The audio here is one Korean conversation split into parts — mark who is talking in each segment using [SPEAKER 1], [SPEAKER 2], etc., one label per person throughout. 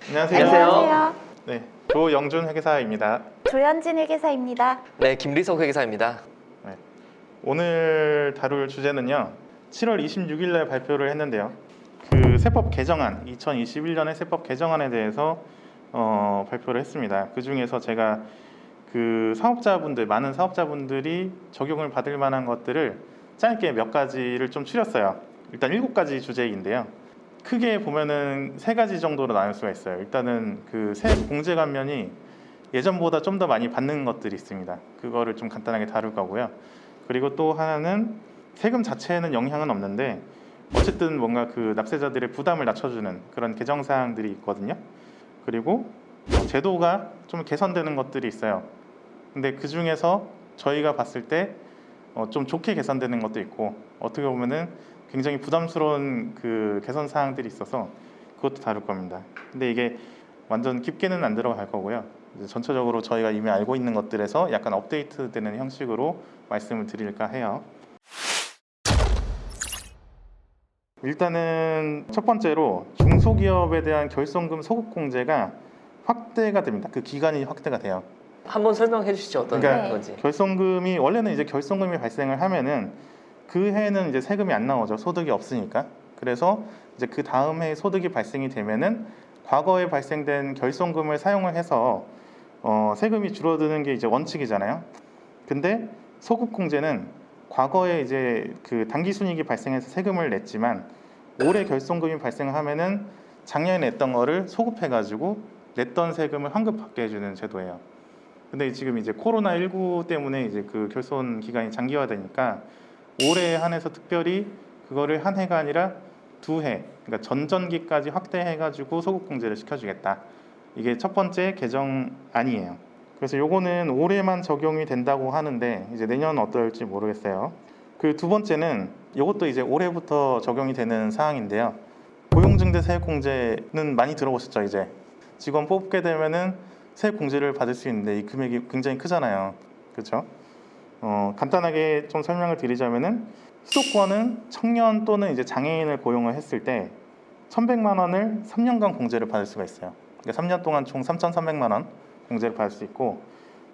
[SPEAKER 1] 안녕하세요.
[SPEAKER 2] 안녕하세요.
[SPEAKER 1] 네, 조영준 회계사입니다.
[SPEAKER 2] 조현진 회계사입니다.
[SPEAKER 3] 네, 김리석 회계사입니다.
[SPEAKER 1] 네, 오늘 다룰 주제는요. 7월 26일 날 발표를 했는데요. 그 세법 개정안, 2021년의 세법 개정안에 대해서 발표를 했습니다. 그 중에서 제가 그 많은 사업자분들이 적용을 받을 만한 것들을 짧게 몇 가지를 좀 추렸어요. 일단 7가지 주제인데요. 크게 보면은 3가지 정도로 나눌 수가 있어요. 일단은 그 세액 공제 감면이 예전보다 좀 더 많이 받는 것들이 있습니다. 그거를 좀 간단하게 다룰 거고요. 그리고 또 하나는 세금 자체에는 영향은 없는데 어쨌든 뭔가 그 납세자들의 부담을 낮춰주는 그런 개정 사항들이 있거든요. 그리고 제도가 좀 개선되는 것들이 있어요. 근데 그 중에서 저희가 봤을 때 좀 좋게 개선되는 것도 있고 어떻게 보면은 굉장히 부담스러운 그 개선 사항들이 있어서 그것도 다룰 겁니다. 근데 이게 완전 깊게는 안 들어갈 거고요. 이제 전체적으로 저희가 이미 알고 있는 것들에서 약간 업데이트되는 형식으로 말씀을 드릴까 해요. 일단은 첫 번째로 중소기업에 대한 결손금 소급 공제가 확대가 됩니다. 그 기간이 확대가 돼요.
[SPEAKER 3] 한번 설명해 주시죠. 어떤
[SPEAKER 1] 그러니까
[SPEAKER 3] 건지.
[SPEAKER 1] 결손금이 원래는 이제 결손금이 발생을 하면은 그 해에는 이제 세금이 안 나오죠. 소득이 없으니까. 그래서 이제 그 다음 해에 소득이 발생이 되면은 과거에 발생된 결손금을 사용을 해서 세금이 줄어드는 게 이제 원칙이잖아요. 근데 소급공제는 과거에 이제 그 당기순이익이 발생해서 세금을 냈지만 올해 결손금이 발생하면은 작년에 냈던 거를 소급해가지고 냈던 세금을 환급받게 해주는 제도예요. 근데 지금 이제 코로나19 때문에 이제 그 결손 기간이 장기화되니까 올해에 한해서 특별히 그거를 한 해가 아니라 2해, 그러니까 전전기까지 확대해가지고 소급공제를 시켜주겠다. 이게 첫 번째 개정안이에요. 그래서 요거는 올해만 적용이 된다고 하는데 이제 내년은 어떨지 모르겠어요. 그 두 번째는 요것도 이제 올해부터 적용이 되는 사항인데요. 고용증대 세액공제는 많이 들어보셨죠? 이제 직원 뽑게 되면은 세액공제를 받을 수 있는데 이 금액이 굉장히 크잖아요. 그렇죠? 간단하게 좀 설명을 드리자면은 수도권은 청년 또는 이제 장애인을 고용을 했을 때 1,100만 원을 3년간 공제를 받을 수가 있어요. 그러니까 3년 동안 총 3,300만 원 공제를 받을 수 있고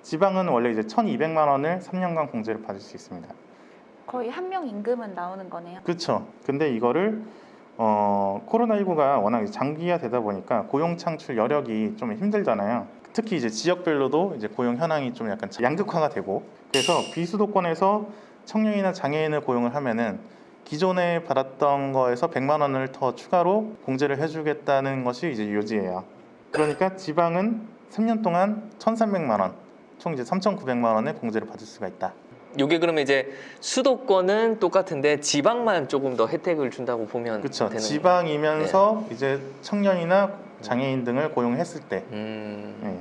[SPEAKER 1] 지방은 원래 이제 1,200만 원을 3년간 공제를 받을 수 있습니다.
[SPEAKER 2] 거의 한 명 임금은 나오는 거네요.
[SPEAKER 1] 그렇죠. 근데 이거를 코로나19가 워낙 장기화되다 보니까 고용 창출 여력이 좀 힘들잖아요. 특히 이제 지역별로도 이제 고용 현황이 좀 약간 양극화가 되고 그래서 비수도권에서 청년이나 장애인을 고용을 하면은 기존에 받았던 거에서 100만 원을 더 추가로 공제를 해주겠다는 것이 이제 요지예요. 그러니까 지방은 3년 동안 1,300만 원, 총 이제 3,900만 원의 공제를 받을 수가 있다.
[SPEAKER 3] 요게 그러면 이제 수도권은 똑같은데 지방만 조금 더 혜택을 준다고 보면
[SPEAKER 1] 그렇죠.
[SPEAKER 3] 되는
[SPEAKER 1] 지방이면서 이제 청년이나 장애인 등을 고용했을 때, 네.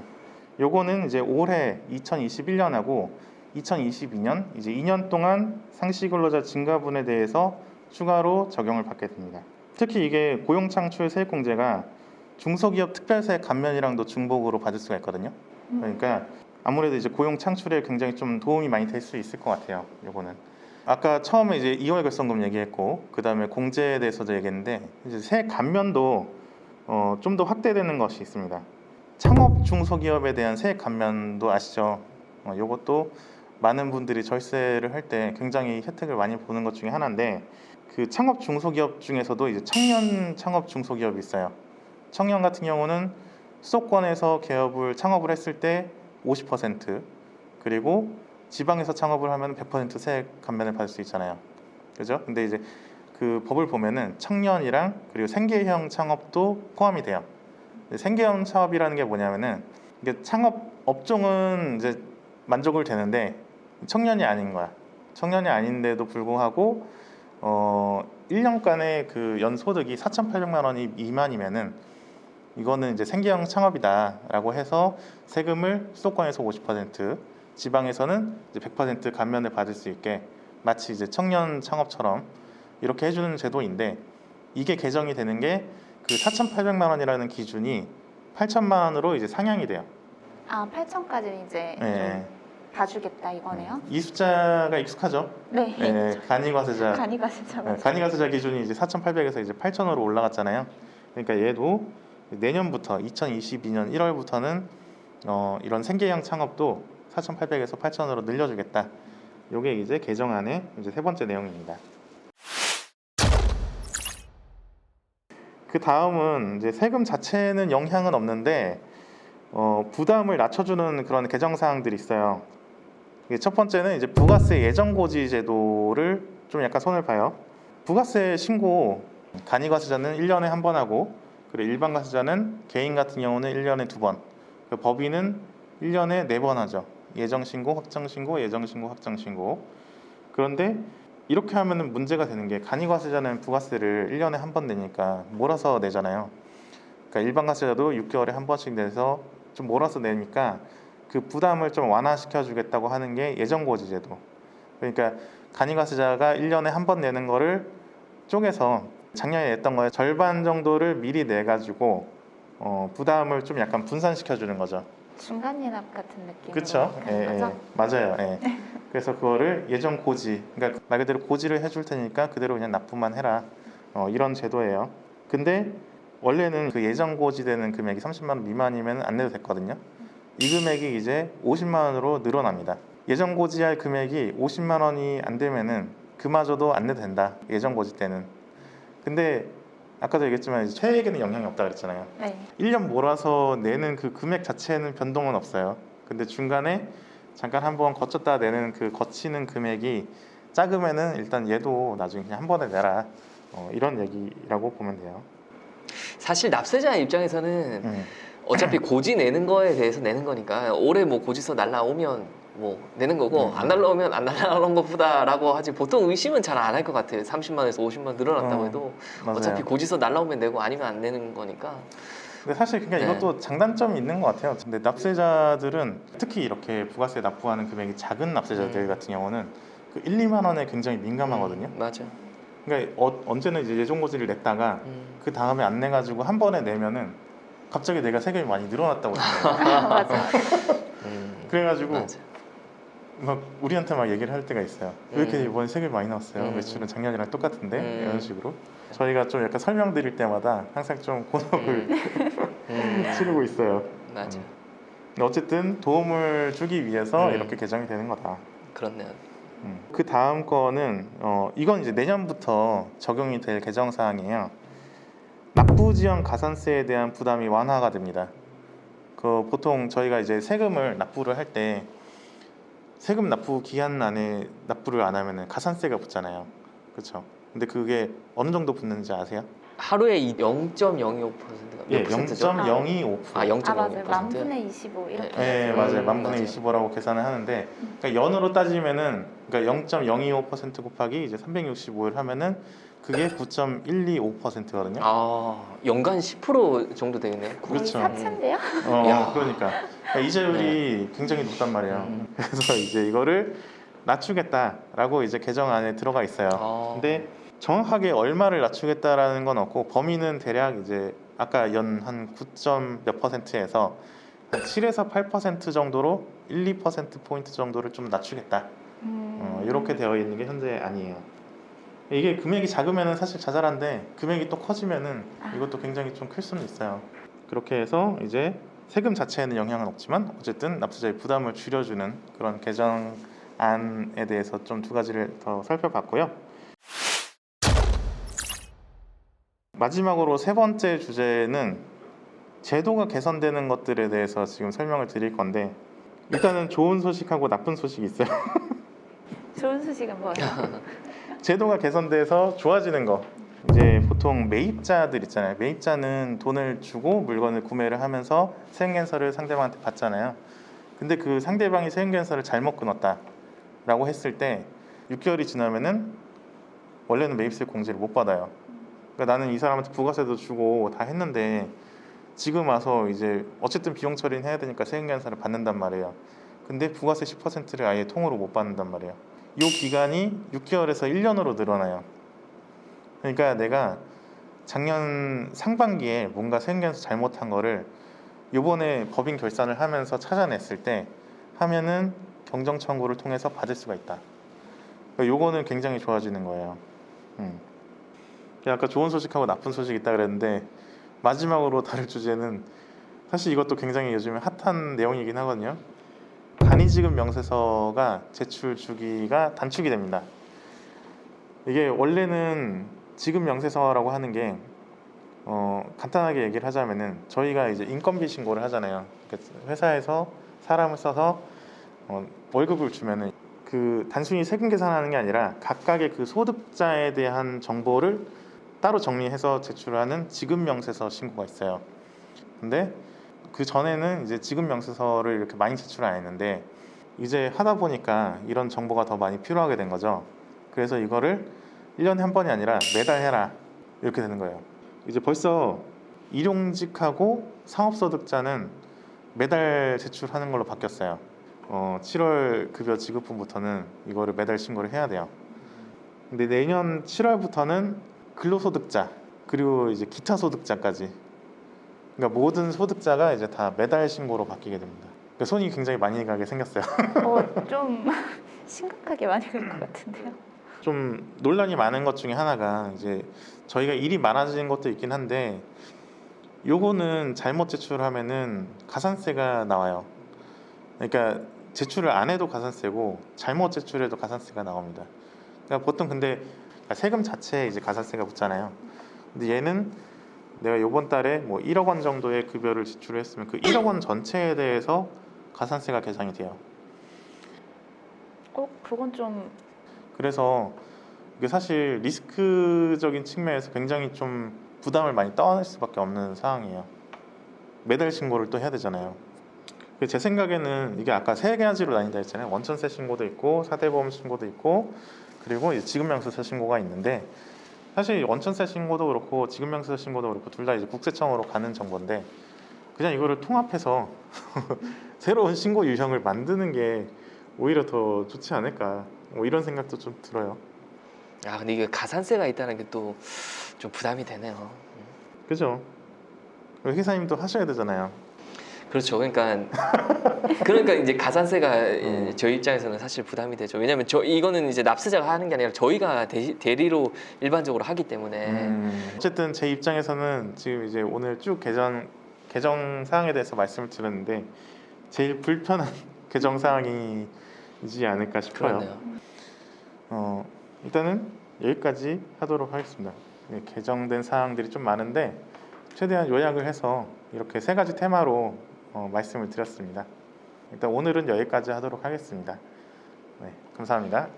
[SPEAKER 1] 요거는 이제 올해 2021년하고 2022년 이제 2년 동안 상시근로자 증가분에 대해서 추가로 적용을 받게 됩니다. 특히 이게 고용창출 세액공제가 중소기업 특별세액 감면이랑도 중복으로 받을 수가 있거든요. 그러니까 아무래도 이제 고용 창출에 굉장히 좀 도움이 많이 될 수 있을 것 같아요. 요거는 아까 처음에 이제 2월 결손금 얘기했고 그 다음에 공제에 대해서도 얘기했는데 이제 세액 감면도 좀 더 확대되는 것이 있습니다. 창업 중소기업에 대한 세액 감면도 아시죠? 요것도 많은 분들이 절세를 할 때 굉장히 혜택을 많이 보는 것 중에 하나인데 그 창업 중소기업 중에서도 이제 청년 창업 중소기업이 있어요. 청년 같은 경우는 수도권에서 기업을 창업을 했을 때 50% 그리고 지방에서 창업을 하면 100% 세액 감면을 받을 수 있잖아요. 그죠? 근데 이제 그 법을 보면은 청년이랑 그리고 생계형 창업도 포함이 돼요. 생계형 창업이라는 게 뭐냐면은 이게 창업 업종은 이제 만족을 되는데 청년이 아닌 거야. 청년이 아닌데도 불구하고 1년간의 그 연소득이 4,800만 원이 미만이면은 이거는 이제 생계형 창업이다라고 해서 세금을 수도권에서 50%, 지방에서는 이제 100% 감면을 받을 수 있게 마치 이제 청년 창업처럼 이렇게 해주는 제도인데 이게 개정이 되는 게 그 4,800만 원이라는 기준이 8,000만 원으로 이제 상향이 돼요.
[SPEAKER 2] 아, 8천까지는 이제
[SPEAKER 1] 네.
[SPEAKER 2] 좀 봐주겠다 이거네요.
[SPEAKER 1] 이 숫자가 익숙하죠?
[SPEAKER 2] 네.
[SPEAKER 1] 네, 간이과세자.
[SPEAKER 2] 간이가세자.
[SPEAKER 1] 간이과세자 기준이 이제 4,800에서 이제 8,000으로 올라갔잖아요. 그러니까 얘도 내년부터 2022년 1월부터는 이런 생계형 창업도 4,800에서 8,000으로 늘려주겠다. 이게 이제 개정안의 이제 세 번째 내용입니다. 그 다음은 이제 세금 자체는 영향은 없는데 부담을 낮춰주는 그런 개정 사항들이 있어요. 이게 첫 번째는 이제 부가세 예정 고지 제도를 좀 약간 손을 봐요. 부가세 신고 간이과세자는 1년에 한 번 하고, 그리고 일반 과세자는 개인 같은 경우는 1년에 2번, 법인은 1년에 4번 하죠. 예정 신고, 확정 신고, 예정 신고, 확정 신고. 그런데 이렇게 하면은 문제가 되는 게, 간이과세자는 부가세를 1년에 한 번 내니까 몰아서 내잖아요. 그러니까 일반 과세자도 6개월에 한 번씩 내서 좀 몰아서 내니까 그 부담을 좀 완화시켜 주겠다고 하는 게 예정고지 제도. 그러니까 간이과세자가 1년에 한 번 내는 거를 쪼개서 작년에 냈던 거에 절반 정도를 미리 내 가지고 부담을 좀 약간 분산시켜 주는 거죠.
[SPEAKER 2] 중간연합 같은 느낌으로
[SPEAKER 1] 그렇죠?
[SPEAKER 2] 하는 거죠?
[SPEAKER 1] 맞아요. 예. 그래서 그거를 예정 고지, 그러니까 말 그대로 고지를 해줄 테니까 그대로 그냥 납부만 해라. 이런 제도예요. 근데 원래는 그 예정 고지되는 금액이 30만 원 미만이면 안 내도 됐거든요. 이 금액이 이제 50만 원으로 늘어납니다. 예정 고지할 금액이 50만 원이 안 되면은 그마저도 안 내도 된다. 예정 고지 때는. 근데 아까도 얘기했지만 이제 최액에는 영향이 없다 그랬잖아요.
[SPEAKER 2] 네.
[SPEAKER 1] 1년 몰아서 내는 그 금액 자체는 변동은 없어요. 근데 중간에 잠깐 한번 거쳤다 내는 그 거치는 금액이 작으면은 일단 얘도 나중에 그냥 한 번에 내라. 이런 얘기라고 보면 돼요.
[SPEAKER 3] 사실 납세자 입장에서는 어차피 고지 내는 거에 대해서 내는 거니까 올해 뭐 고지서 날라오면 뭐 내는 거고 안 날라오면 안 날라온 것보다라고 하지, 보통 의심은 잘 안 할 것 같아요. 30만 원에서 50만 늘어났다고 해도
[SPEAKER 1] 맞아요.
[SPEAKER 3] 어차피 고지서 날라오면 내고 아니면 안 내는 거니까.
[SPEAKER 1] 근데 사실 그러니까
[SPEAKER 3] 네.
[SPEAKER 1] 이것도 장단점이 있는 것 같아요. 근데 납세자들은 특히 이렇게 부가세 납부하는 금액이 작은 납세자들 같은 경우는 그 1, 2만 원에 굉장히 민감하거든요.
[SPEAKER 3] 맞아.
[SPEAKER 1] 그러니까 언제는 이제 예정고지를 냈다가 그 다음에 안 내가지고 한 번에 내면은 갑자기 내가 세금이 많이 늘어났다고 생각해요.
[SPEAKER 2] 맞아.
[SPEAKER 1] 그래가지고
[SPEAKER 3] 맞아.
[SPEAKER 1] 막 우리한테 막 얘기를 할 때가 있어요. 왜 이렇게 이번에 세금이 많이 나왔어요? 매출은 작년이랑 똑같은데 이런 식으로 저희가 좀 약간 설명드릴 때마다 항상 좀 곤혹을 치르고 있어요.
[SPEAKER 3] 맞아.
[SPEAKER 1] 근데 어쨌든 도움을 주기 위해서
[SPEAKER 3] 음.
[SPEAKER 1] 이렇게 개정이 되는 거다.
[SPEAKER 3] 그렇네요.
[SPEAKER 1] 그 다음 거는 이건 이제 내년부터 적용이 될 개정 사항이에요. 납부 지연 가산세에 대한 부담이 완화가 됩니다. 그 보통 저희가 이제 세금을 납부를 할 때 세금 납부 기한 안에 납부를 안 하면은 가산세가 붙잖아요. 그렇죠? 근데 그게 어느 정도 붙는지 아세요?
[SPEAKER 3] 하루에 0.025%가
[SPEAKER 1] 예,
[SPEAKER 3] 몇 퍼센트죠?
[SPEAKER 1] 0.025%.
[SPEAKER 3] 아, 0.025%.
[SPEAKER 2] 아 맞아요. 만 분의 25 이렇게.
[SPEAKER 1] 네, 맞아요. 만 분의
[SPEAKER 3] 맞아요.
[SPEAKER 1] 25라고 계산을 하는데, 그러니까 연으로 따지면은 그러니까 0.025% 곱하기 이제 365일 하면은 그게 9.125%거든요.
[SPEAKER 3] 아, 연간 10% 정도 되겠네요.
[SPEAKER 2] 거의
[SPEAKER 1] 그렇죠.
[SPEAKER 2] 사채인데요?
[SPEAKER 3] 야.
[SPEAKER 1] 그러니까 이자율이 굉장히 높단 말이에요. 그래서 이제 이거를 낮추겠다라고 이제 개정안에 들어가 있어요.
[SPEAKER 3] 아.
[SPEAKER 1] 근데 정확하게 얼마를 낮추겠다라는 건 없고, 범위는 대략 이제 아까 연 한 9. 몇 %에서 한 7에서 8% 정도로 1, 2% 포인트 정도를 좀 낮추겠다. 이렇게 되어 있는 게 현재 아니에요. 이게 금액이 작으면은 사실 자잘한데 금액이 또 커지면은 이것도 굉장히 좀 클 수는 있어요. 그렇게 해서 이제 세금 자체에는 영향은 없지만 어쨌든 납세자의 부담을 줄여주는 그런 개정안에 대해서 좀 두 가지를 더 살펴봤고요. 마지막으로 세 번째 주제는 제도가 개선되는 것들에 대해서 지금 설명을 드릴 건데, 일단은 좋은 소식하고 나쁜 소식이 있어요.
[SPEAKER 2] 좋은 소식은 뭐예요?
[SPEAKER 1] 제도가 개선돼서 좋아지는 거, 이제 보통 매입자들 있잖아요. 매입자는 돈을 주고 물건을 구매를 하면서 세액연서를 상대방한테 받잖아요. 근데 그 상대방이 세액연서를 잘못 끊었다라고 했을 때 6개월이 지나면은 원래는 매입세 공제를 못 받아요. 그러니까 나는 이 사람한테 부가세도 주고 다 했는데 지금 와서 이제 어쨌든 비용 처리는 해야 되니까 세액연서를 받는단 말이에요. 근데 부가세 10%를 아예 통으로 못 받는단 말이에요. 이 기간이 6개월에서 1년으로 늘어나요. 그러니까 내가 작년 상반기에 뭔가 세액연서 잘못한 거를 요번에 법인 결산을 하면서 찾아냈을 때 하면은 경정 청구를 통해서 받을 수가 있다. 그러니까 요거는 굉장히 좋아지는 거예요. 아까 좋은 소식하고 나쁜 소식 있다 그랬는데 마지막으로 다룰 주제는 사실 이것도 굉장히 요즘에 핫한 내용이긴 하거든요. 간이지급 명세서가 제출 주기가 단축이 됩니다. 이게 원래는 지급 명세서라고 하는 게 간단하게 얘기를 하자면은 저희가 이제 인건비 신고를 하잖아요. 그러니까 회사에서 사람을 써서 월급을 주면은 그 단순히 세금 계산하는 게 아니라 각각의 그 소득자에 대한 정보를 따로 정리해서 제출하는 지급 명세서 신고가 있어요. 근데 그 전에는 이제 지급 명세서를 이렇게 많이 제출 안 했는데 이제 하다 보니까 이런 정보가 더 많이 필요하게 된 거죠. 그래서 이거를 1년에 한 번이 아니라 매달 해라 이렇게 되는 거예요. 이제 벌써 일용직하고 상업소득자는 매달 제출하는 걸로 바뀌었어요. 7월 급여 지급분부터는 이거를 매달 신고를 해야 돼요. 근데 내년 7월부터는 근로소득자 그리고 이제 기타 소득자까지, 그러니까 모든 소득자가 이제 다 매달 신고로 바뀌게 됩니다. 그러니까 손이 굉장히 많이 가게 생겼어요.
[SPEAKER 2] 좀 심각하게 많이 갈 것 같은데요.
[SPEAKER 1] 좀 논란이 많은 것 중에 하나가 이제 저희가 일이 많아지는 것도 있긴 한데 요거는 잘못 제출하면은 가산세가 나와요. 그러니까 제출을 안 해도 가산세고 잘못 제출해도 가산세가 나옵니다. 그러니까 보통 근데 세금 자체에 이제 가산세가 붙잖아요. 근데 얘는 내가 요번 달에 뭐 1억 원 정도의 급여를 지출을 했으면 그 1억 원 전체에 대해서 가산세가 계산이 돼요.
[SPEAKER 2] 그건 좀
[SPEAKER 1] 그래서 이게 사실 리스크적인 측면에서 굉장히 좀 부담을 많이 떠안을 수밖에 없는 상황이에요. 매달 신고를 또 해야 되잖아요. 제 생각에는 이게 아까 세 가지로 나뉜다 했잖아요. 원천세 신고도 있고 사대보험 신고도 있고 그리고 이제 지급명세서 신고가 있는데 사실 원천세 신고도 그렇고 지급명세서 신고도 그렇고 둘 다 이제 국세청으로 가는 정보인데 그냥 이거를 통합해서 새로운 신고 유형을 만드는 게 오히려 더 좋지 않을까 뭐 이런 생각도 좀 들어요.
[SPEAKER 3] 아 근데 이게 가산세가 있다는 게 또 좀 부담이 되네요.
[SPEAKER 1] 그죠? 회사님도 하셔야 되잖아요.
[SPEAKER 3] 그렇죠. 그러니까 이제 가산세가 저희 입장에서는 사실 부담이 되죠. 왜냐하면 이거는 이제 납세자가 하는 게 아니라 저희가 대리로 일반적으로 하기 때문에.
[SPEAKER 1] 어쨌든 제 입장에서는 지금 이제 오늘 쭉 개정 사항에 대해서 말씀을 드렸는데 제일 불편한 개정 사항이지 않을까 싶어요.
[SPEAKER 3] 그렇네요.
[SPEAKER 1] 일단은 여기까지 하도록 하겠습니다. 개정된 사항들이 좀 많은데 최대한 요약을 해서 이렇게 세 가지 테마로 말씀을 드렸습니다. 일단 오늘은 여기까지 하도록 하겠습니다. 네, 감사합니다.